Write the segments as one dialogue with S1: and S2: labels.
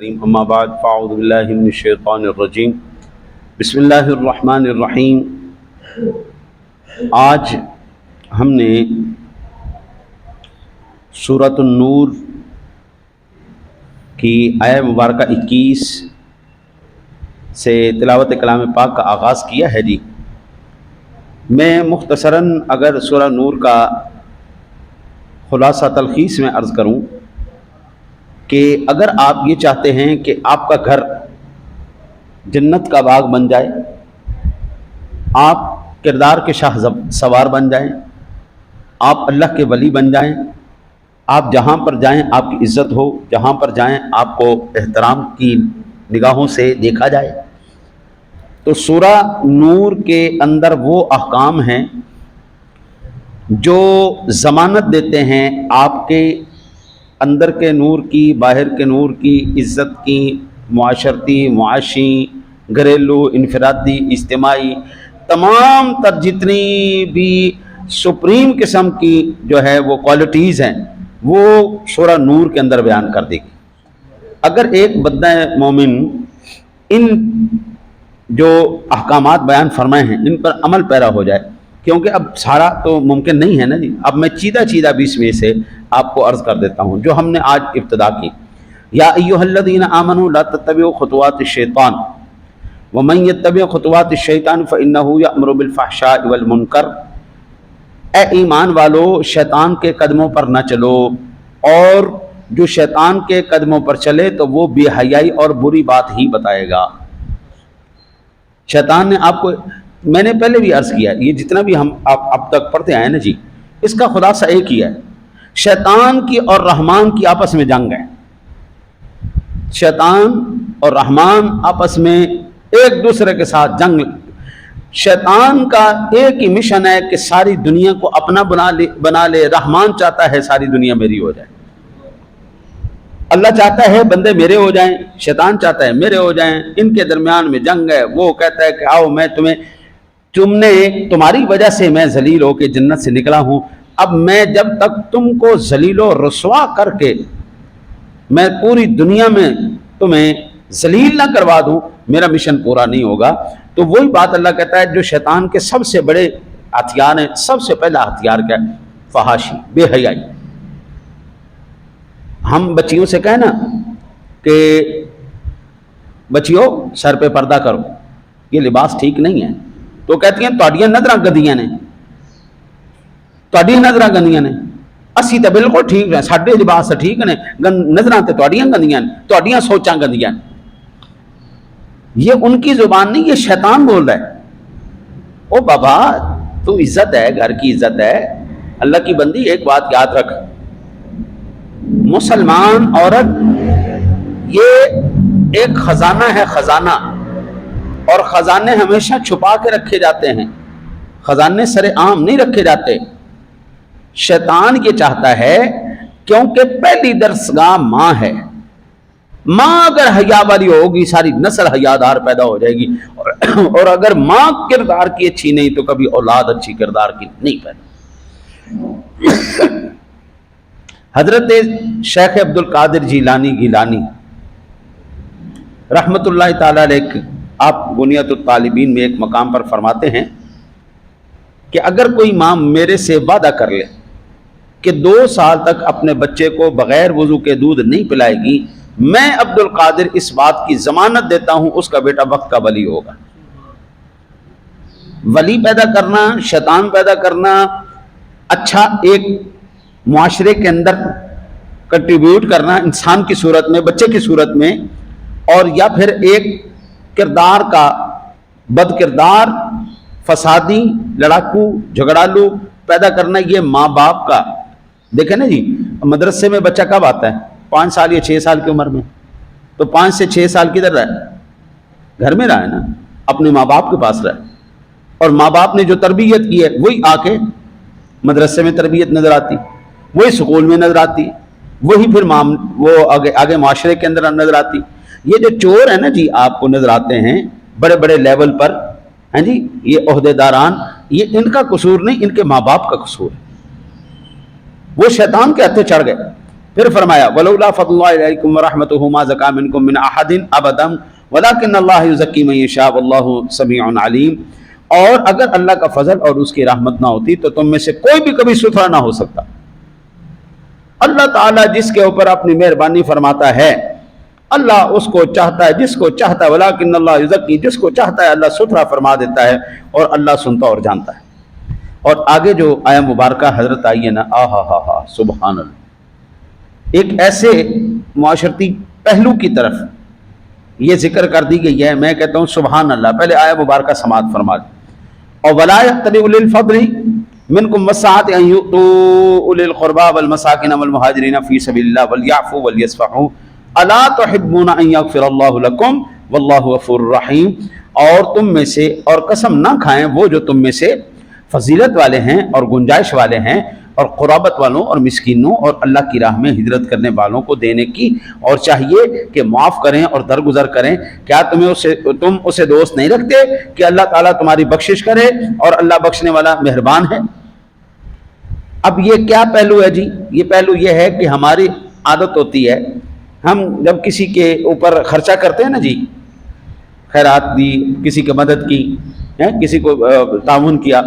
S1: الکریم اما بعد فاعوذ باللہ من الشیطان الرجیم بسم اللہ الرحمن الرحیم۔ آج ہم نے سورۃ النور کی آیہ مبارکہ 21 سے تلاوت کلام پاک کا آغاز کیا ہے جی۔ میں مختصراً اگر سورہ نور کا خلاصہ تلخیص میں عرض کروں کہ اگر آپ یہ چاہتے ہیں کہ آپ کا گھر جنت کا باغ بن جائے، آپ کردار کے شاہ سوار بن جائیں، آپ اللہ کے ولی بن جائیں، آپ جہاں پر جائیں آپ کی عزت ہو، جہاں پر جائیں آپ کو احترام کی نگاہوں سے دیکھا جائے، تو سورہ نور کے اندر وہ احکام ہیں جو ضمانت دیتے ہیں آپ کے اندر کے نور کی، باہر کے نور کی، عزت کی، معاشرتی، معاشی، گھریلو، انفرادی، اجتماعی، تمام تر جتنی بھی سپریم قسم کی جو ہے وہ کوالٹیز ہیں وہ سورہ نور کے اندر بیان کر دے گی۔ اگر ایک بندہ مومن ان جو احکامات بیان فرمائے ہیں ان پر عمل پیرا ہو جائے، کیونکہ اب سارا تو ممکن نہیں ہے نا جی، اب میں چیدہ 20 میں سے آپ کو عرض کر دیتا ہوں جو ہم نے آج ابتدا کی۔ یا ایھا الذین آمنوا لا تتبعوا خطوات الشیطان ومن یتبع خطوات الشیطان فانہ یأمر بالفحشاء والمنکر، اے ایمان والو شیطان کے قدموں پر نہ چلو، اور جو شیطان کے قدموں پر چلے تو وہ بے حیائی اور بری بات ہی بتائے گا۔ شیطان نے آپ کو، میں نے پہلے بھی عرض کیا، یہ جتنا بھی ہم اب تک پڑھتے آئے نا جی، اس کا خلاصہ ایک ہی ہے، شیطان کی اور رحمان کی آپس میں جنگ ہے۔ شیطان اور رحمان آپس میں ایک دوسرے کے ساتھ جنگ۔ شیطان کا ایک ہی مشن ہے کہ ساری دنیا کو اپنا بنا لے، رحمان چاہتا ہے ساری دنیا میری ہو جائے۔ اللہ چاہتا ہے بندے میرے ہو جائیں، شیطان چاہتا ہے میرے ہو جائیں، ان کے درمیان میں جنگ ہے۔ وہ کہتا ہے کہ آؤ میں تمہاری وجہ سے میں ذلیل ہو کے جنت سے نکلا ہوں، اب میں جب تک تم کو ذلیل و رسوا کر کے میں پوری دنیا میں تمہیں ذلیل نہ کروا دوں میرا مشن پورا نہیں ہوگا۔ تو وہی بات اللہ کہتا ہے جو شیطان کے سب سے بڑے ہتھیار ہیں، سب سے پہلا ہتھیار کیا ہے؟ فحاشی، بے حیائی۔ ہم بچیوں سے کہیں نا کہ بچیوں سر پہ پردہ کرو، یہ لباس ٹھیک نہیں ہے، تو کہتی ہیں تہاڈیاں نظراں گندیاں نے، تہاڈیاں نظراں گندیاں نے، اسی تے بالکل ٹھیک ہیں، ساڈے لباس ٹھیک نے، نظراں تے تہاڈیاں گندیاں نے، تہاڈیاں سوچاں گندیاں نے۔ یہ ان کی زبان نہیں، یہ شیطان بول رہا ہے۔ او بابا تو عزت ہے، گھر کی عزت ہے، اللہ کی بندی ایک بات یاد رکھ، مسلمان عورت یہ ایک خزانہ ہے، خزانہ، اور خزانے ہمیشہ چھپا کے رکھے جاتے ہیں، خزانے سر عام نہیں رکھے جاتے۔ شیطان یہ چاہتا ہے، کیونکہ پہلی درسگاہ ماں ہے، ماں اگر حیا والی ہوگی ساری نسل حیادار پیدا ہو جائے گی، اور اگر ماں کردار کی اچھی نہیں تو کبھی اولاد اچھی کردار کی نہیں پیدا۔ حضرت شیخ عبد القادر جیلانی رحمت اللہ تعالی علیہ، آپ بنیۃ الطالبین میں ایک مقام پر فرماتے ہیں کہ اگر کوئی ماں میرے سے وعدہ کر لے کہ 2 سال تک اپنے بچے کو بغیر وضو کے دودھ نہیں پلائے گی، میں عبد القادر اس بات کی ضمانت دیتا ہوں اس کا بیٹا وقت کا ولی ہوگا۔ ولی پیدا کرنا، شیطان پیدا کرنا، اچھا ایک معاشرے کے اندر کنٹریبیوٹ کرنا انسان کی صورت میں، بچے کی صورت میں، اور یا پھر ایک کردار کا بد کردار، فسادی، لڑاکو، جھگڑالو پیدا کرنا، یہ ماں باپ کا۔ دیکھیں نا جی، مدرسے میں بچہ کب آتا ہے؟ 5 سال یا 6 سال کی عمر میں، تو 5 سے 6 سال کدھر رہا ہے؟ گھر میں رہا ہے نا، اپنے ماں باپ کے پاس رہا ہے، اور ماں باپ نے جو تربیت کی ہے وہی آ کے مدرسے میں تربیت نظر آتی، وہی سکول میں نظر آتی، وہی پھر وہ آگے معاشرے کے اندر نظر آتی۔ یہ جو چور ہیں نا جی آپ کو نظر آتے ہیں بڑے بڑے لیول پر، ہیں جی، یہ عہدے داران، یہ ان کا قصور نہیں، ان کے ماں باپ کا قصور ہے۔ وہ شیطان کے ہتھے چڑھ گئے، پھر فرمایا ولولا فضل اللہ علیکم ورحمتہ ما زکا منکم من احد ابدا ولکن اللہ یزکی من یشاء واللہ سمیع علیم، اور اگر اللہ کا فضل اور اس کی رحمت نہ ہوتی تو تم میں سے کوئی بھی کبھی ستھرا نہ ہو سکتا۔ اللہ تعالیٰ جس کے اوپر اپنی مہربانی فرماتا ہے اللہ اس کو چاہتا ہے، جس کو چاہتا ہے ولکن اللہ یزکی، جس کو چاہتا ہے اللہ ستھرا فرما دیتا ہے، اور اللہ سنتا اور جانتا ہے۔ اور آگے جو آیا مبارکہ حضرت آئی ہے نا، آہا سبحان اللہ، ایک ایسے معاشرتی پہلو کی طرف یہ ذکر کر دی گئی ہے، میں کہتا ہوں سبحان اللہ۔ پہلے آیا مبارکہ سماعت فرما دی، اور ولا یقتدی اولی الفضل منکم والسعۃ ان یؤتوا اولی القربى والمساکین والمہاجرین فی سبیل اللہ ولیعفوا ولیصفحوا الا تحبون ان یغفر اللہ لکم واللہ غفور رحیم۔ اور تم میں سے، اور قسم نہ کھائیں وہ جو تم میں سے فضیلت والے ہیں اور گنجائش والے ہیں اور قرابت والوں اور مسکینوں اور اللہ کی راہ میں ہجرت کرنے والوں کو دینے کی، اور چاہیے کہ معاف کریں اور درگزر کریں۔ کیا تم اسے دوست نہیں رکھتے کہ اللہ تعالیٰ تمہاری بخشش کرے اور اللہ بخشنے والا مہربان ہے؟ اب یہ کیا پہلو ہے جی؟ یہ پہلو یہ ہے کہ ہماری عادت ہوتی ہے، ہم جب کسی کے اوپر خرچہ کرتے ہیں نا جی، خیرات دی، کسی کی مدد کی، کسی کو تعاون کیا،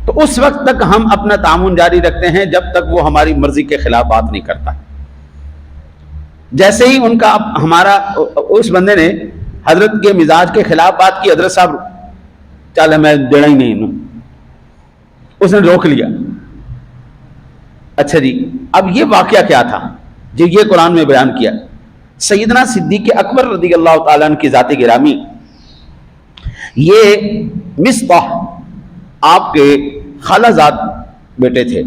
S1: تو اس وقت تک ہم اپنا تعاون جاری رکھتے ہیں جب تک وہ ہماری مرضی کے خلاف بات نہیں کرتا۔ جیسے ہی ان کا ہمارا اس بندے نے حضرت کے مزاج کے خلاف بات کی، حضرت صاحب چل میں دینا ہی نہیں، اس نے روک لیا۔ اچھا جی، اب یہ واقعہ کیا تھا جو یہ قرآن میں بیان کیا؟ سیدنا صدیق اکبر رضی اللہ تعالیٰ عنہ کی ذات گرامی، یہ مصطح آپ کے خالہ زاد بیٹے تھے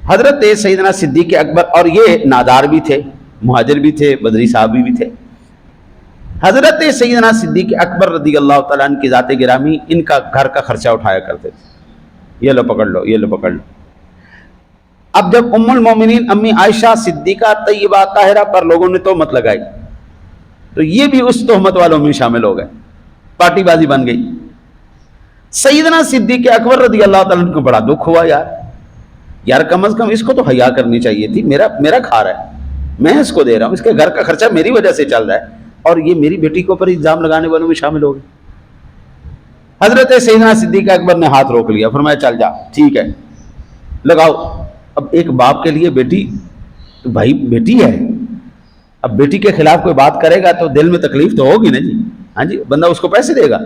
S1: حضرت سیدنا صدیق اکبر، اور یہ نادار بھی تھے، مہاجر بھی تھے، بدری صحابی بھی تھے۔ حضرت سیدنا صدیق اکبر رضی اللہ تعالیٰ عنہ کی ذات گرامی ان کا گھر کا خرچہ اٹھایا کرتے تھے۔ یہ لو پکڑ لو، یہ لو پکڑ لو۔ اب جب ام المومنین امی عائشہ صدیقہ طیبہ طاہرہ پر لوگوں نے تہمت لگائی تو یہ بھی اس تہمت والوں میں شامل ہو گئے، پارٹی بازی بن گئی۔ سیدنا صدیق اکبر رضی اللہ تعالیٰ عنہ کو بڑا دکھ ہوا، یار کم از کم اس کو تو حیا کرنی چاہیے تھی، میرا کھا رہا ہے، میں اس کو دے رہا ہوں، اس کے گھر کا خرچہ میری وجہ سے چل رہا ہے، اور یہ میری بیٹی کے اوپر الزام لگانے والوں میں شامل ہو گئے۔ حضرت سیدنا صدیق اکبر نے ہاتھ روک لیا، فرمایا چل جا، ٹھیک ہے لگاؤ۔ اب ایک باپ کے لیے بیٹی تو بھائی بیٹی ہے، اب بیٹی کے خلاف کوئی بات کرے گا تو دل میں تکلیف تو ہوگی نا جی، ہاں جی، بندہ اس کو پیسے دے گا،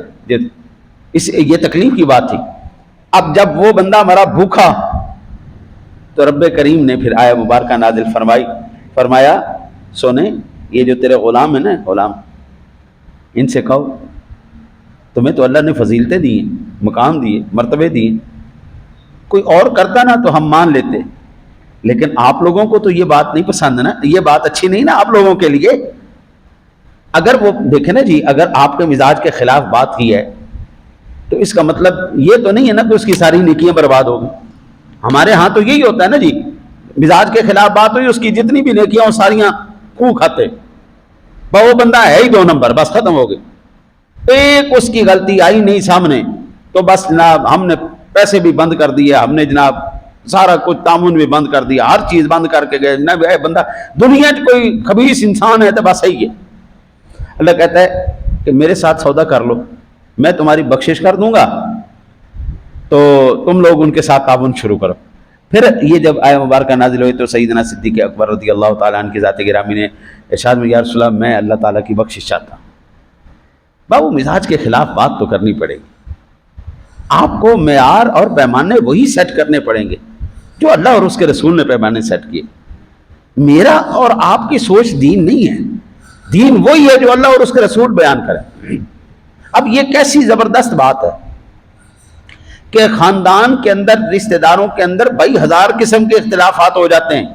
S1: یہ تکلیف کی بات تھی۔ اب جب وہ بندہ مرا بھوکا تو رب کریم نے پھر آیا مبارکہ نازل فرمایا سونے یہ جو تیرے غلام ہیں نا، غلام ان سے کہو تمہیں تو اللہ نے فضیلتیں دی ہیں، مقام دیے، مرتبے دیے، کوئی اور کرتا نا تو ہم مان لیتے، لیکن آپ لوگوں کو تو یہ بات نہیں پسند نا، یہ بات اچھی نہیں نا آپ لوگوں کے لیے۔ اگر وہ دیکھیں نا جی، اگر آپ کے مزاج کے خلاف بات کی ہے تو اس کا مطلب یہ تو نہیں ہے نا کہ اس کی ساری نیکیاں برباد ہو گئی۔ ہمارے ہاں تو یہی ہوتا ہے نا جی، مزاج کے خلاف بات ہوئی، اس کی جتنی بھی نیکیاں وہ ساریاں خوں کھاتے، وہ بندہ ہے ہی 2 نمبر، بس ختم ہو گئی۔ ایک اس کی غلطی آئی نہیں سامنے تو بس جناب ہم نے پیسے بھی بند کر دیے، ہم نے جناب سارا کچھ تعاون بھی بند کر دیا، ہر چیز بند کر کے گئے جناب، بندہ دنیا میں کوئی خبیث انسان ہے تو بس صحیح ہے۔ اللہ کہتا ہے کہ میرے ساتھ سودا کر لو، میں تمہاری بخشش کر دوں گا، تو تم لوگ ان کے ساتھ تعاون شروع کرو۔ پھر یہ جب آیہ مبارکہ نازل ہوئی تو سیدنا صدیق اکبر رضی اللہ تعالیٰ عنہ کی ذات گرامی نے ارشاد میں یا رسول اللہ میں اللہ تعالیٰ کی بخشش چاہتا ہوں۔ بابو مزاج کے خلاف بات تو کرنی پڑے گی، آپ کو معیار اور پیمانے وہی سیٹ کرنے پڑیں گے جو اللہ اور اس کے رسول نے پیمانے سیٹ کیے۔ میرا اور آپ کی سوچ دین نہیں ہے، دین وہی ہے جو اللہ اور اس کے رسول بیان کرے۔ اب یہ کیسی زبردست بات ہے کہ خاندان کے اندر، رشتہ داروں کے اندر 20,000 قسم کے اختلافات ہو جاتے ہیں،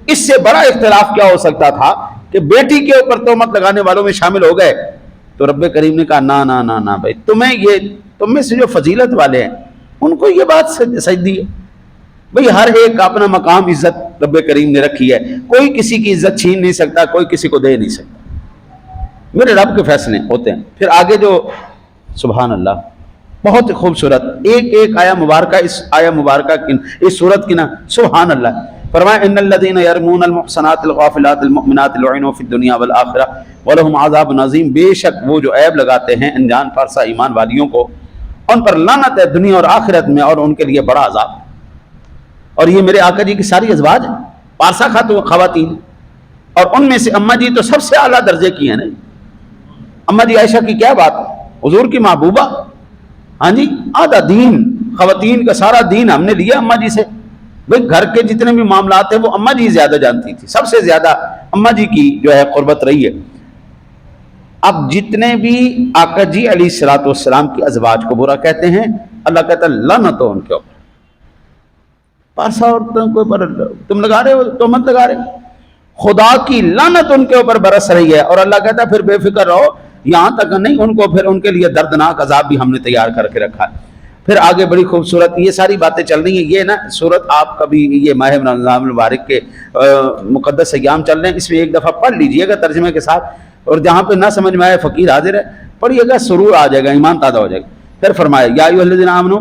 S1: اس سے بڑا اختلاف کیا ہو سکتا تھا کہ بیٹی کے اوپر تہمت لگانے والوں میں شامل ہو گئے تو رب کریم نے کہا نا نا نا نا بھائی، تم میں سے جو فضیلت والے ہیں ان کو یہ بات سجدی ہے بھائی، ہر ایک کا اپنا مقام عزت رب کریم نے رکھی ہے، کوئی کسی کی عزت چھین نہیں سکتا، کوئی کسی کو دے نہیں سکتا، میرے رب کے فیصلے ہوتے ہیں۔ پھر آگے جو سبحان اللہ بہت خوبصورت ایک آیا مبارکہ، اس آیا مبارکہ کی، اس سورت کی نا سبحان اللہ فرمایا ان الذین یرمون المحصنات الغافلات المؤمنات لعنوا فی الدنیا والآخرہ ولہم عذاب عظیم، بے شک وہ جو عیب لگاتے ہیں انجان پارسا ایمان والیوں کو، ان پر لعنت ہے دنیا اور آخرت میں، اور ان کے لیے بڑا عذاب۔ اور یہ میرے آقا جی کی ساری ازواج ہیں، پارسا خواتین، اور ان میں سے اماں جی تو سب سے اعلیٰ درجے کی ہیں نا۔ اماں جی عائشہ کی کیا بات، حضور کی محبوبہ، ہاں جی، آدھا دین، خواتین کا سارا دین ہم نے لیا اماں جی سے۔ بھئی گھر کے جتنے بھی معاملات ہیں وہ اماں جی زیادہ جانتی تھی، سب سے زیادہ اماں جی کی جو ہے قربت رہی ہے۔ اب جتنے بھی آقا جی علیہ الصلوۃ والسلام کی ازواج کو برا کہتے ہیں، اللہ کہتا ہے لعنت ہو ان کے اوپر۔ پارسا عورتوں کے اوپر تم لگا رہے ہو، تہمت لگا رہے ہو، خدا کی لعنت ان کے اوپر برس رہی ہے، اور اللہ کہتا ہے پھر بے فکر رہو، یہاں تک نہیں، ان کو پھر ان کے لیے دردناک عذاب بھی ہم نے تیار کر کے رکھا ہے۔ پھر آگے بڑی خوبصورت یہ ساری باتیں چل رہی ہیں، یہ نا صورت آپ کبھی یہ ماہ رمضان المبارک کے مقدس ایام چل رہے ہیں، اس میں ایک دفعہ پڑھ لیجئے گا ترجمے کے ساتھ، اور جہاں پہ نہ سمجھ میں آئے فقیر حاضر ہے، پڑھیے گا، سرور آ جائے گا، ایمان تازہ ہو جائے گا۔ پھر فرمایا یا ایھا الذین آمنوا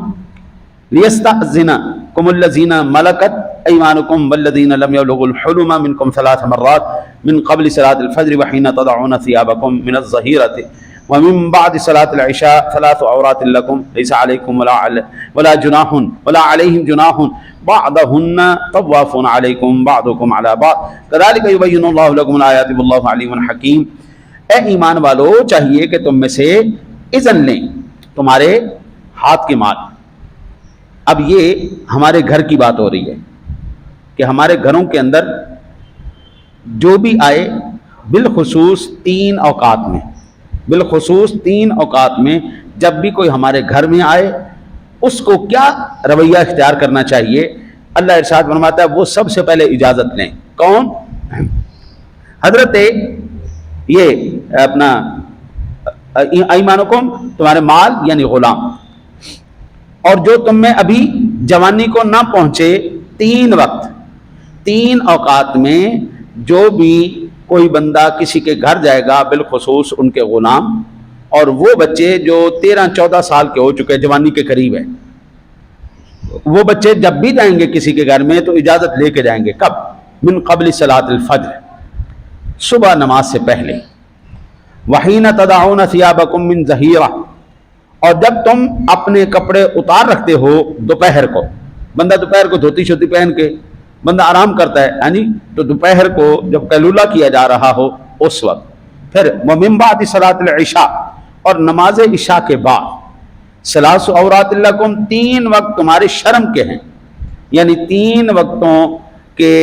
S1: لیستأذنکم الذین ملکت ایمانکم والذین لم یبلغوا الحلم منکم ثلاث مرات من قبل صلاة الفجر وحین تضعون ثیابکم من الظہیرۃ ومن بعد صلاة العشاء ثلاث عورات لکم لیس علیکم ولا جناح ولا علیہم جناح بعضہن طواف علیکم بعضکم علی بعض کذالک یبین اللہ لکم الآیات واللہ علیم حکیم۔ اے ایمان والو، چاہیے کہ تم میں سے اذن لیں تمہارے ہاتھ کے مال۔ اب یہ ہمارے گھر کی بات ہو رہی ہے کہ ہمارے گھروں کے اندر جو بھی آئے، بالخصوص تین اوقات میں جب بھی کوئی ہمارے گھر میں آئے، اس کو کیا رویہ اختیار کرنا چاہیے؟ اللہ ارشاد فرماتا ہے وہ سب سے پہلے اجازت لیں۔ کون؟ حضرت یہ اپنا ایمانکم، تمہارے مال یعنی غلام، اور جو تم میں ابھی جوانی کو نہ پہنچے، تین اوقات میں جو بھی کوئی بندہ کسی کے گھر جائے گا، بالخصوص ان کے غلام اور وہ بچے جو 13-14 سال کے ہو چکے، جوانی کے قریب ہے، وہ بچے جب بھی جائیں گے کسی کے گھر میں تو اجازت لے کے جائیں گے۔ کب؟ من قبل صلاۃ الفجر، صبح نماز سے پہلے، وحین تضعون ثیابکم من ظہیرہ، اور جب تم اپنے کپڑے اتار رکھتے ہو دوپہر کو، بندہ دوپہر کو دھوتی شوتی پہن کے بندہ آرام کرتا ہے، یعنی تو دوپہر کو جب قیلولہ کیا جا رہا ہو اس وقت۔ پھر ومن بعد صلاۃ العشاء، اور نماز عشاء کے بعد، ثلاث عورات لکم، 3 وقت تمہارے شرم کے ہیں، یعنی 3 وقتوں کے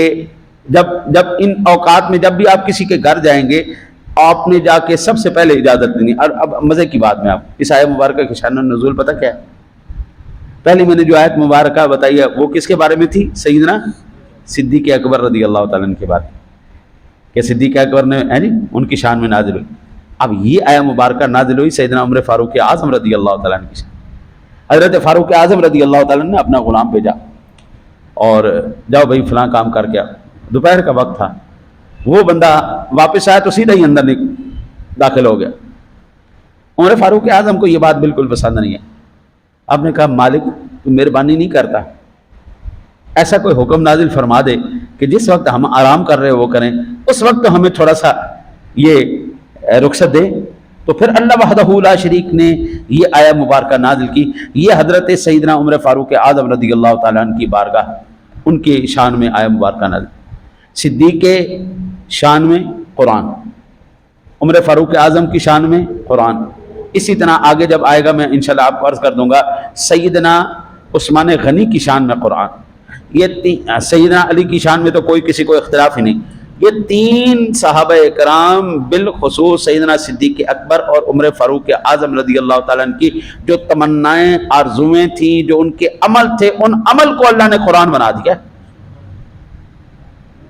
S1: جب ان اوقات میں جب بھی آپ کسی کے گھر جائیں گے، آپ نے جا کے سب سے پہلے اجازت دینی۔ اور اب مزے کی بات میں آپ اس آیت مبارکہ کی شان نزول پتہ کیا ہے؟ پہلی میں نے جو آیت مبارکہ بتائی ہے وہ کس کے بارے میں تھی؟ سیدنا صدیق اکبر رضی اللہ تعالیٰ عنہ کے بارے میں، کہ صدیق اکبر نے ان کی شان میں نازل ہوئی۔ اب یہ آیت مبارکہ نازل ہوئی سیدنا عمر فاروق اعظم رضی اللہ تعالیٰ عنہ کی شان۔ حضرت فاروق اعظم رضی اللہ تعالیٰ عنہ نے اپنا غلام بھیجا اور جاؤ بھائی فلاں کام کر کے آؤ۔ دوپہر کا وقت تھا، وہ بندہ واپس آیا تو سیدھا ہی اندر داخل ہو گیا۔ عمر فاروق اعظم کو یہ بات بالکل پسند نہیں ہے۔ آپ نے کہا مالک تو مہربانی نہیں کرتا، ایسا کوئی حکم نازل فرما دے کہ جس وقت ہم آرام کر رہے وہ کریں، اس وقت ہمیں تھوڑا سا یہ رخصت دے۔ تو پھر اللہ وحدہ لا شریک نے یہ آیت مبارکہ نازل کی۔ یہ حضرت سیدنا عمر فاروق اعظم رضی اللہ تعالیٰ عنہ کی بارگاہ، ان کے شان میں آیت مبارکہ نازل۔ صدیق کے شان میں قرآن، عمر فاروق اعظم کی شان میں قرآن، اسی طرح آگے جب آئے گا میں انشاءاللہ آپ کو عرض کر دوں گا سیدنا عثمان غنی کی شان میں قرآن، یہ سیدنا علی کی شان میں تو کوئی کسی کو اختلاف ہی نہیں۔ یہ 3 صحابہ کرام بالخصوص سیدنا صدیق اکبر اور عمر فاروق اعظم رضی اللہ تعالیٰ عنہ کی جو تمنائیں آرزویں تھیں، جو ان کے عمل تھے، ان عمل کو اللہ نے قرآن بنا دیا۔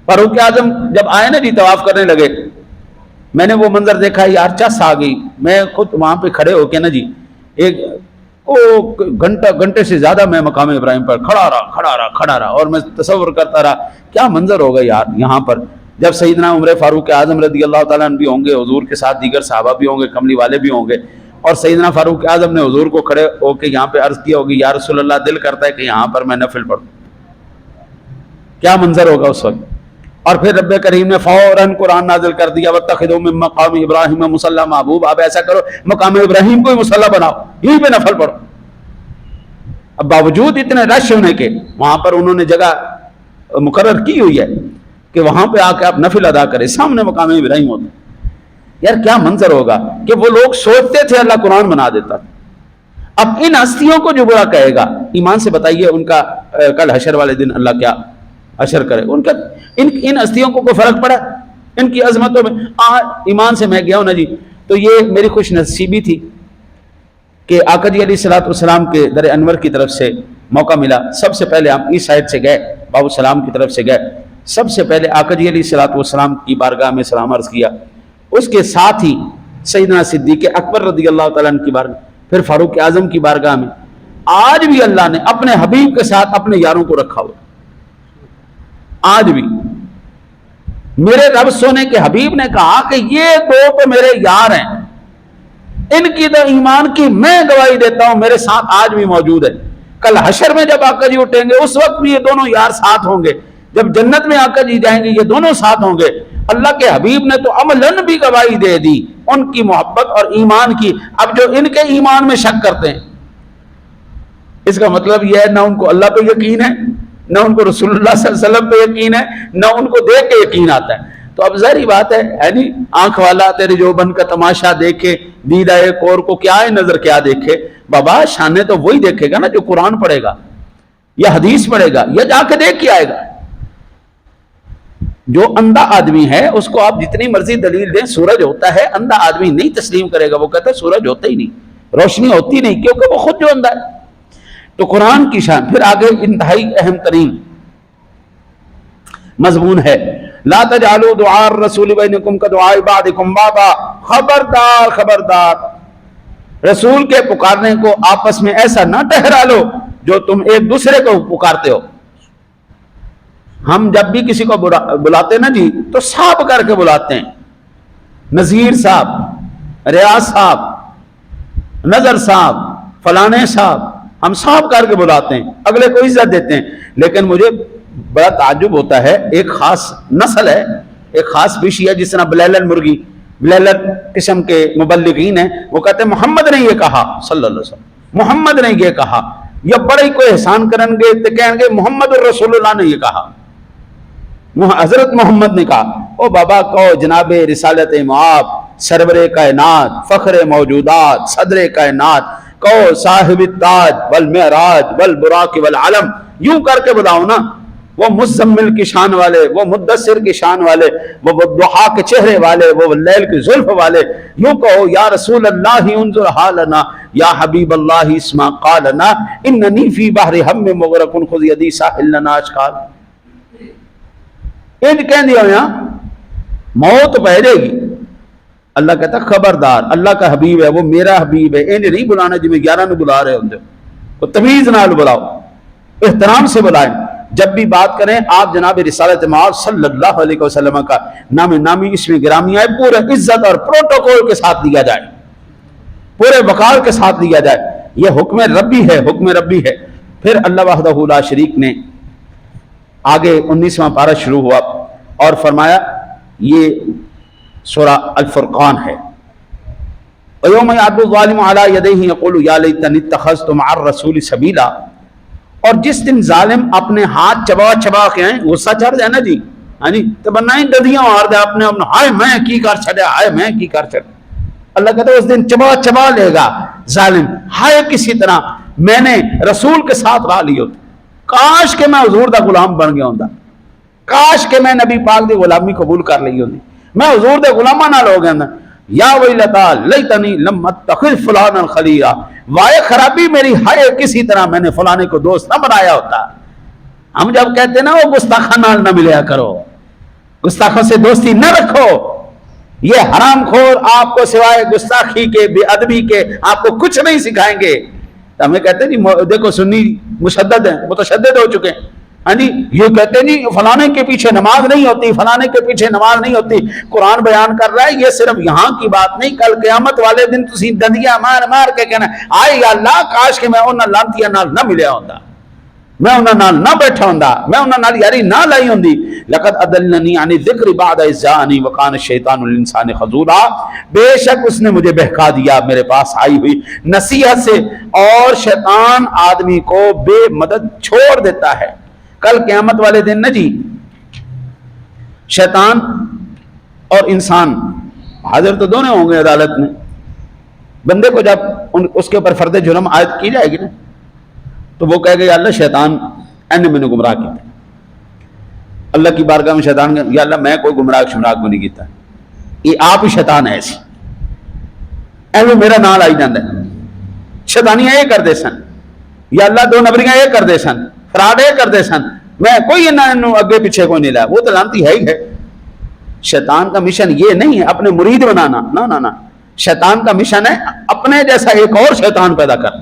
S1: فاروق اعظم جب آئے نا جی طواف کرنے لگے، میں نے وہ منظر دیکھا، یار چس آ گئی۔ میں خود وہاں پہ کھڑے ہو کے نا جی ایک گھنٹے سے زیادہ میں مقام ابراہیم پر کھڑا رہا اور میں تصور کرتا رہا کیا منظر ہوگا یار یہاں پر، جب سیدنا عمر فاروق اعظم رضی اللہ تعالیٰ عنہ بھی ہوں گے، حضور کے ساتھ دیگر صحابہ بھی ہوں گے، کملی والے بھی ہوں گے، اور سیدنا فاروق اعظم نے حضور کو کھڑے ہو کے یہاں پہ عرض کیا ہوگی یا رسول اللہ دل کرتا ہے کہ یہاں پر میں نفل پڑھوں۔ کیا منظر ہوگا اس وقت. اور پھر رب کریم نے فوراً قرآن نازل کر دیا وَاتَّخِذُوا مِن مَّقَامِ إِبْرَاهِيمَ مُصَلًّى. محبوب آپ ایسا کرو مقام ابراہیم کو ہی مصلی بناؤ, یہیں پہ نفل پڑھو. اب باوجود اتنے رش ہونے کے وہاں پر انہوں نے جگہ مقرر کی ہوئی ہے کہ وہاں پہ آ کے آپ نفل ادا کریں, سامنے مقام ابراہیم ہوتا. یار کیا منظر ہوگا کہ وہ لوگ سوچتے تھے اللہ قرآن بنا دیتا. اب ان ہستیوں کو جو برا کہے گا, ایمان سے بتائیے ان کا کل حشر والے دن اللہ کیا حشر کرے. ان کا ان ہستیوں کو کوئی فرق پڑا ان کی عظمتوں میں؟ ایمان سے میں گیا ہوں نا جی, تو یہ میری خوش نصیبی تھی کہ آقا جی علیہ الصلوۃ والسلام کے در انور کی طرف سے موقع ملا. سب سے پہلے ہم اس سائڈ سے گئے, باب السلام کی طرف سے گئے. سب سے پہلے آقا جی علیہ الصلوۃ والسلام کی بارگاہ میں سلام عرض کیا. اس کے ساتھ ہی سیدنا صدیق اکبر رضی اللہ تعالیٰ عنہ کی بارگاہ, پھر فاروق اعظم کی بارگاہ میں. آج بھی اللہ نے اپنے حبیب کے ساتھ اپنے یاروں کو رکھا ہوا. آج بھی میرے رب سونے کے حبیب نے کہا کہ یہ دو تو میرے یار ہیں, ان کی تو ایمان کی میں گواہی دیتا ہوں میرے ساتھ آج بھی موجود ہے. کل حشر میں جب آقا جی اٹھیں گے اس وقت بھی یہ دونوں یار ساتھ ہوں گے. جب جنت میں آقا جی جائیں گے یہ دونوں ساتھ ہوں گے. اللہ کے حبیب نے تو عملاً بھی گواہی دے دی ان کی محبت اور ایمان کی. اب جو ان کے ایمان میں شک کرتے ہیں, اس کا مطلب یہ ہے نہ ان کو اللہ پہ یقین ہے, نہ ان کو رسول اللہ صلی اللہ علیہ وسلم پہ یقین ہے, نہ ان کو دیکھ کے یقین آتا ہے. تو اب ظاہری بات ہے نہیں, آنکھ والا تیرے جو بن کا تماشا دیکھے, دیدہ ایک اور کو کیا ہے نظر کیا دیکھے. بابا شانے تو وہی دیکھے گا نا جو قرآن پڑھے گا یا حدیث پڑھے گا یا جا کے دیکھ کے آئے گا. جو اندھا آدمی ہے اس کو آپ جتنی مرضی دلیل دیں سورج ہوتا ہے, اندھا آدمی نہیں تسلیم کرے گا. وہ کہتا ہے سورج ہوتا ہی نہیں, روشنی ہوتی نہیں, کیونکہ وہ خود جو اندھا ہے. تو قرآن کی شان. پھر آگے انتہائی اہم ترین مضمون ہے لا تجعلوا دعاء الرسول بینکم کدعاء بعضکم بعضا. خبردار خبردار, رسول کے پکارنے کو آپس میں ایسا نہ ٹھہرا لو جو تم ایک دوسرے کو پکارتے ہو. ہم جب بھی کسی کو بلاتے نا جی تو صاحب کر کے بلاتے ہیں, نذیر صاحب, ریاض صاحب, نظر صاحب, فلانے صاحب, ہم صاحب کر کے بلاتے ہیں, اگلے کو عزت دیتے ہیں. لیکن مجھے بڑا تعجب ہوتا ہے, ایک خاص نسل ہے, ایک خاص پیشی ہے, جس طرح بلیلن مرغی, بلیلن قسم کے مبلغین ہیں, وہ کہتے ہیں محمد نے یہ کہا صلی اللہ علیہ وسلم, محمد نے یہ کہا. یا بڑے کوئی احسان کریں گے تو کہیں گے محمد الرسول اللہ نے یہ کہا, حضرت محمد نے کہا. او بابا کہو جناب رسالت معاب, سرور کائنات, فخر موجودات, صدر کائنات, کہو صاحب التاج والمعراج والبراق والعلم. یوں کر کے بتاؤ نا, وہ مزمل کی شان والے, وہ مدثر کی شان والے, وہ ضحیٰ کے چہرے والے, وہ لیل کی زلف والے. یوں کہو یا رسول اللہ انظر حالنا, یا حبیب اللہ اسمع قالنا, اننی فی بحر ہم مغرق خذ یدی ساحل لنا اشکال. ان کہہ دیا یہاں موت پہلے گی. اللہ کہتا خبردار, اللہ کا حبیب ہے, وہ میرا حبیب ہے. انہیں نہیں بلانا جی میں 11 نے بلا رہے ہوں, کو تمیز نال بلاؤ, احترام سے بلائیں. جب بھی بات کریں آپ جناب رسالت معاذ صلی اللہ علیہ وسلم کا نام نامی اس میں گرامی آئے, پورے عزت اور پروٹوکول کے ساتھ لیا جائے, پورے وقار کے ساتھ لیا جائے. یہ حکم ربی ہے, حکم ربی ہے. پھر اللہ وحدہ لا شریک نے آگے 19واں پارہ شروع ہوا اور فرمایا یہ سورہ الفرقان ہے. وَيَوْمَ يَعْضُ الظَّالِمُ عَلَىٰ يَدَيْهِ يَقُولُ يَا لَيْتَنِي اتَّخَذْتُ مَعَ الرَّسُولِ سَبِيلًا. اور جس دن ظالم اپنے ہاتھ چبا چبا کے ہیں, غصہ چڑھ جائے نا جی, ہاں جی, تو بننا ہی ددیاں مار دے اپنے اپنے, ہائے میں کی کر چھڑیا, ہائے میں کی کر چھڑیا. اللہ کہتا ہے اس دن چبا چبا لے گا ظالم, ہائے کسی طرح میں نے رسول کے ساتھ راہ لی ہوتی, کاش کہ میں حضور دا غلام بن گیا ہوں, کاش کہ میں نبی پاک دی غلامی قبول کر لی ہوتی, میں حضور دے غلامہ نال ہو گیا. یا ویلتا لیتنی لم اتخذ فلانا خلیلا, وائے خرابی میری, ہائے کسی طرح میں نے فلانے کو دوست نہ بنایا ہوتا. ہم جب کہتے ہیں نا وہ گستاخاں نال نہ ملیا کرو, گستاخوں سے دوستی نہ رکھو, یہ حرام خور آپ کو سوائے گستاخی کے, بے ادبی کے آپ کو کچھ نہیں سکھائیں گے. تو ہمیں کہتے ہیں جی دیکھو سنی مشدد ہیں, متشدد ہو چکے ہیں, ہاں جی, یہ کہتے ہیں جی فلانے کے پیچھے نماز نہیں ہوتی, فلانے کے پیچھے نماز نہیں ہوتی. قرآن بیان کر رہا ہے یہ صرف یہاں کی بات نہیں, کل قیامت والے دن تسی دندیاں مار مار کے کہنا آئے یا اللہ کاش کہ میں انہاں لانتیاں نال نہ ملیا ہوتا. میں انہاں نال نہ بیٹھا ہوندا، میں انہاں نال یاری نہ لائی ہوندی۔ لقد اضلنی عن الذکر بعد اذ جاءنی وکان الشیطان للانسان خذولا، بے شک اس نے مجھے بہکا دیا میرے پاس آئی ہوئی نصیحت سے، اور شیطان آدمی کو بے مدد چھوڑ دیتا ہے۔ کل قیامت والے دن نا جی، شیطان اور انسان حاضر تو دونوں ہوں گے عدالت میں۔ بندے کو جب اس کے اوپر فرد جرم عائد کی جائے گی نا، تو وہ کہے گا یا اللہ شیطان نے میں نے گمراہ کیا، اللہ کی بارگاہ میں شیطان یا اللہ میں کوئی گمراہ شمراہ کو نہیں کیتا، یہ آپ ہی شیطان ہے ایسی ایویں میرا نام لائی جاندہ ہے، شیطانیاں یہ کردے سن، یا اللہ دو نبریاں یہ کردے سن، فراڈ یہ کردے سن، میں کوئی انہوں اگے پیچھے کوئی نہیں لایا، وہ تو لانتی ہے ہی ہے۔ شیطان کا مشن یہ نہیں ہے اپنے مرید بنانا، نہ نہ نہ، شیطان کا مشن ہے اپنے جیسا ایک اور شیطان پیدا کرنا۔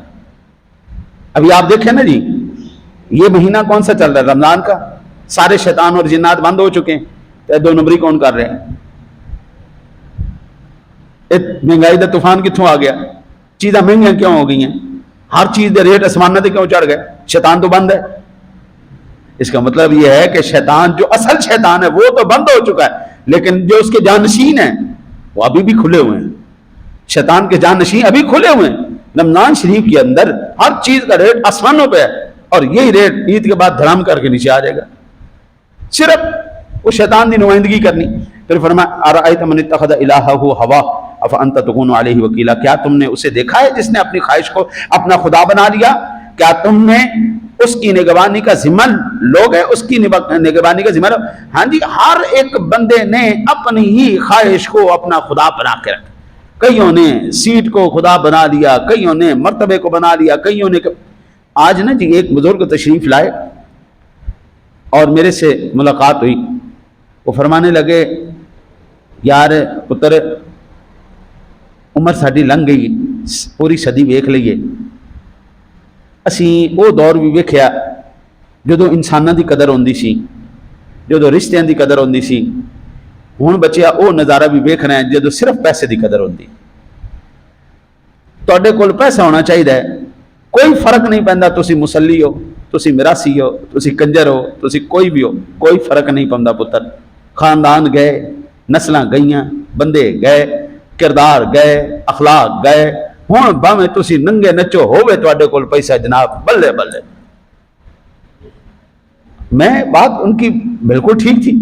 S1: ابھی آپ دیکھیں نا جی، یہ مہینہ کون سا چل رہا ہے؟ رمضان کا، سارے شیطان اور جنات بند ہو چکے ہیں، تو دو نمبری کون کر رہے ہیں؟ مہنگائی کا طوفان کتوں آ گیا؟ چیزیں مہنگیاں کیوں ہو گئی ہیں؟ ہر چیز کے ریٹ آسمانہ تے کیوں چڑھ گئے؟ شیطان تو بند ہے۔ اس کا مطلب یہ ہے کہ شیطان جو اصل شیطان ہے وہ تو بند ہو چکا ہے، لیکن جو اس کے جانشین ہیں وہ ابھی بھی کھلے ہوئے ہیں۔ شیطان کے جانشین ابھی کھلے ہوئے ہیں۔ رمضان شریف کے اندر ہر چیز کا ریٹ آسمانوں پہ ہے، اور یہی ریٹ عید کے بعد دھڑام کر کے نیچے آ جائے گا، صرف وہ شیطان کی نمائندگی کرنی۔ پھر فرمایا ارأیت من اتخذ الہہ ہوا افانت تکون علیہ وکیلا، کیا تم نے اسے دیکھا ہے جس نے اپنی خواہش کو اپنا خدا بنا لیا؟ کیا تم نے اس کی نگبانی کا ذمہ لوگ ہے، اس کی نگبانی کا ذمہ لوگ؟ ہاں جی، ہر ایک بندے نے اپنی ہی خواہش کو اپنا خدا بنا کے رکھا۔ کئیوں نے سیٹ کو خدا بنا لیا، کئیوں نے مرتبے کو بنا لیا، کئیوں نے آج نا جی ایک بزرگ تشریف لائے اور میرے سے ملاقات ہوئی، وہ فرمانے لگے یار پتر عمر ساڈی لنگ گئی، پوری صدی ویکھ لئیے، اسی وہ دور بھی ویکھیا جدو انساناں دی قدر ہوندی سی، جدو رشتیاں دی قدر ہوندی سی، ہن بچیا وہ نظارہ بھی ویکھ رہے ہیں جدو صرف پیسے دی قدر ہوندی۔ تواڈے کول پیسہ ہونا چاہیے، کوئی فرق نہیں پیندا تسی مسلی ہو، تسی میراسی ہو، تسی کنجر ہو، تسی کوئی بھی ہو، کوئی فرق نہیں پیندا پتر۔ خاندان گئے، نسلاں گئیاں، بندے گئے، کردار گئے، اخلاق گئے، ہن باویں تسی ننگے نچو ہووے تواڈے کول پیسہ جناب، بلے بلے۔ میں بات ان کی بالکل ٹھیک تھی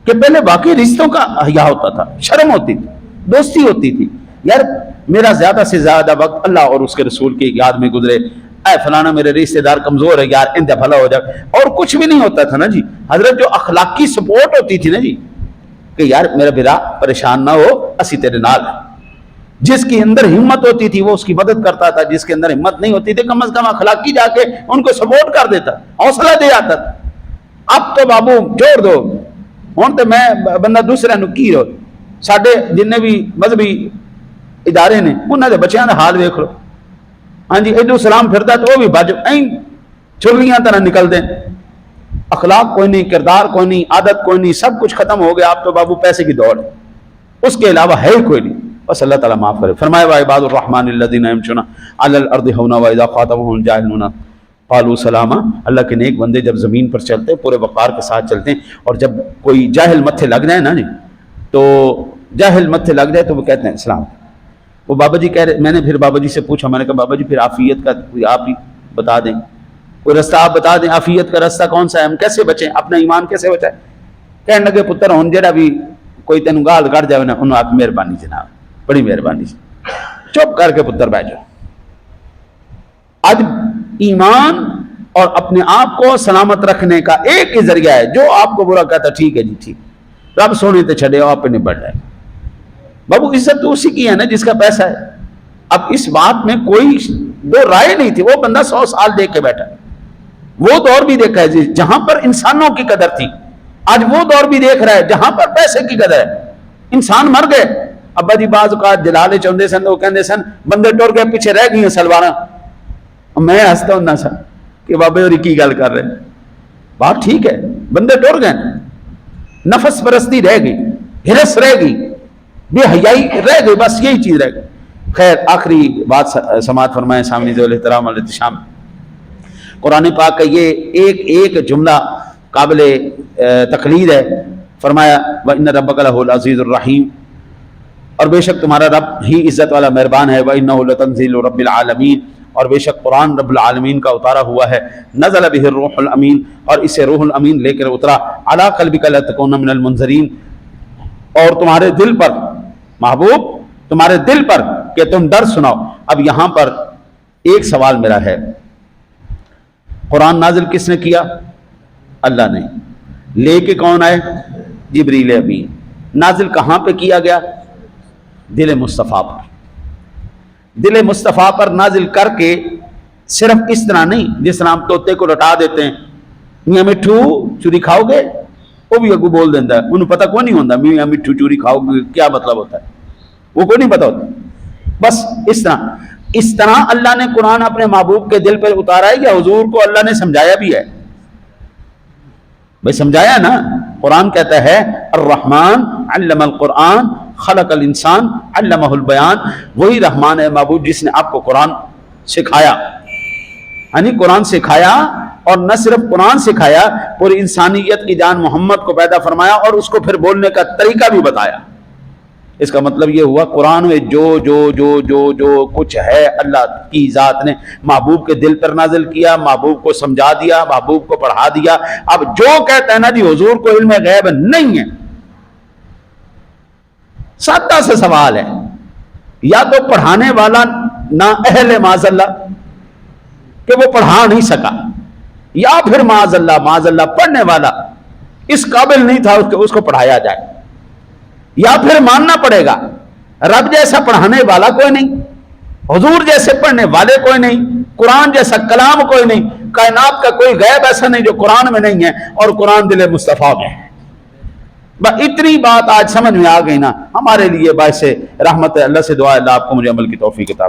S1: کہ پہلے واقعی رشتوں کا حیا ہوتا تھا، شرم ہوتی تھی، دوستی ہوتی تھی۔ یار میرا زیادہ سے زیادہ وقت اللہ اور اس کے رسول کی یاد میں گزرے، اے فلانا میرے رشتہ دار کمزور ہے یار اندے بھلا ہو جائے، اور کچھ بھی نہیں ہوتا تھا نا جی۔ حضرت جو اخلاقی سپورٹ ہوتی تھی نا جی، کہ یار میرا برا پریشان نہ ہو، اسی تیرے نال ہیں۔ جس کی اندر ہمت ہوتی تھی وہ اس کی مدد کرتا تھا، جس کے اندر ہمت نہیں ہوتی تھی کم از کم اخلاقی جا کے ان کو سپورٹ کر دیتا، حوصلہ دے آتا تھا۔ اب تو بابو چھوڑ دو، ہوں تو میں بندہ دوسرے نو کی رو، ساڈے جن بھی مذہبی ادارے نے انہوں نے بچیاں دا حال ویکھ لو، ہاں جی ایڈو سلام پھردا تو وہ بھی بج چھریاں طرح نکل دیں، اخلاق کوئی نہیں، کردار کوئی نہیں، عادت کوئی نہیں، سب کچھ ختم ہو گیا۔ آپ تو بابو پیسے کی دوڑ ہے، اس کے علاوہ ہے کوئی نہیں۔ بس اللہ تعالیٰ معاف کرے۔ فرمایا وعباد الرحمن الذین یمشون علی الارض ہونا واذا خاطبهم الجاہلون قالوا سلاما۔ اللہ کے نیک بندے جب زمین پر چلتے ہیں پورے وقار کے ساتھ چلتے ہیں، اور جب کوئی جاہل متھے لگ جائے نا جی، تو جاہل متھے لگ جائے تو وہ کہتے ہیں سلام۔ وہ بابا جی کہہ رہے، میں نے پھر بابا جی سے پوچھا، میں نے کہا بابا جی پھر عافیت کا کوئی آپ ہی بتا دیں، کوئی رستہ آپ بتا دیں، عافیت کا رستہ کون سا ہے، ہم کیسے بچیں، اپنا ایمان کیسے بچائیں؟ کہنے لگے پتر ہن جڑا بھی کوئی تینوں گال کر جائے نا انہوں آپ مہربانی جناب، بڑی مہربانی، چپ کر کے پتر بیٹھ جاؤ۔ آج ایمان اور اپنے آپ کو سلامت رکھنے کا ایک ہی ذریعہ ہے، جو آپ کو برا کہتا ٹھیک ہے جی ٹھیک، رب سونے تے چھڑے آپ پہ نبڑ رہے۔ بابو عزت تو اسی کی ہے نا جس کا پیسہ ہے۔ اب اس بات میں کوئی دو رائے نہیں تھی، وہ بندہ 100 سال دیکھ کے بیٹھا، وہ دور بھی دیکھا ہے جی جہاں پر انسانوں کی قدر تھی، آج وہ دور بھی دیکھ رہا ہے جہاں پر پیسے کی قدر ہے۔ انسان مر گئے، ابا جی بعض اوقات جلالے چاہتے سن، وہ کہتے سن بندے ٹر گئے پیچھے رہ گئی سلواراں، میں ہستا ہوں سا کہ بابے اور کی گل کر رہے ہیں، بات ٹھیک ہے، بندے ٹر گئے، نفس پرستی رہ گئی، ہرس رہ گئی، بے حیائی رہ گئی، بس یہی چیز رہ گئی۔ خیر آخری بات سماعت فرمائیں سامنے ذو الاحترام والاحتشام، قرآن پاک کا یہ ایک ایک جملہ قابل تقلید ہے. فرمایا وَإِنَّ رَبَّكَ لَهُوَ الْعَزِيزُ الرَّحِيمُ، اور بے شک تمہارا رب ہی عزت والا مہربان ہے. وَإِنَّهُ لَتَنزِيلُ رَبِّ الْعَالَمِينَ، اور بے شک قرآن رب العالمین کا اتارا ہوا ہے. نزل بہ الروح الامین، اور اسے روح الامین لے کر اترا. علی قلبک لتکون من المنذرین، اور تمہارے دل پر محبوب، تمہارے دل پر کہ تم ڈر سناؤ. اب یہاں پر ایک سوال میرا ہے، قرآن نازل کس نے کیا؟ اللہ نے. لے کے کون آئے؟ جبریل امین. نازل کہاں پہ کیا گیا؟ دل مصطفیٰ پر. دل مصطفیٰ پر نازل کر کے صرف اس طرح نہیں جس طرح ہم طوطے کو لٹا دیتے ہیں، میاں مٹھو چوری کھاؤ گے، وہ بھی اگو بول دیتا ہے، انہوں پتہ کوئی نہیں ہوتا میاں مٹھو چوری کھاؤ گے کیا مطلب ہوتا ہے، وہ کوئی نہیں پتہ ہوتا. بس اس طرح اللہ نے قرآن اپنے محبوب کے دل پر اتارا ہے، یا حضور کو اللہ نے سمجھایا بھی ہے؟ بھائی سمجھایا نا. قرآن کہتا ہے الرحمن علم القرآن خلق الانسان علمہ البیان. وہی رحمان ہے محبوب جس نے آپ کو قرآن سکھایا، یعنی قرآن سکھایا، اور نہ صرف قرآن سکھایا، پوری انسانیت کی جان محمد کو پیدا فرمایا اور اس کو پھر بولنے کا طریقہ بھی بتایا. اس کا مطلب یہ ہوا قرآن میں جو جو جو جو جو کچھ ہے اللہ کی ذات نے محبوب کے دل پر نازل کیا، محبوب کو سمجھا دیا، محبوب کو پڑھا دیا. اب جو کہتا ہے نا جی حضور کو علم غیب نہیں ہے، سادہ سے سوال ہے، یا تو پڑھانے والا نا اہل معاذ اللہ کہ وہ پڑھا نہیں سکا، یا پھر معاذ اللہ پڑھنے والا اس قابل نہیں تھا اس کو پڑھایا جائے. یا پھر ماننا پڑے گا رب جیسا پڑھانے والا کوئی نہیں، حضور جیسے پڑھنے والے کوئی نہیں، قرآن جیسا کلام کوئی نہیں، کائنات کا کوئی غیب ایسا نہیں جو قرآن میں نہیں ہے، اور قرآن دل مصطفیٰ میں ہے. بس اتنی بات آج سمجھ میں آ گئی نا، ہمارے لیے باعث رحمت ہے. اللہ سے دعا ہے اللہ آپ کو مجھے عمل کی توفیق عطا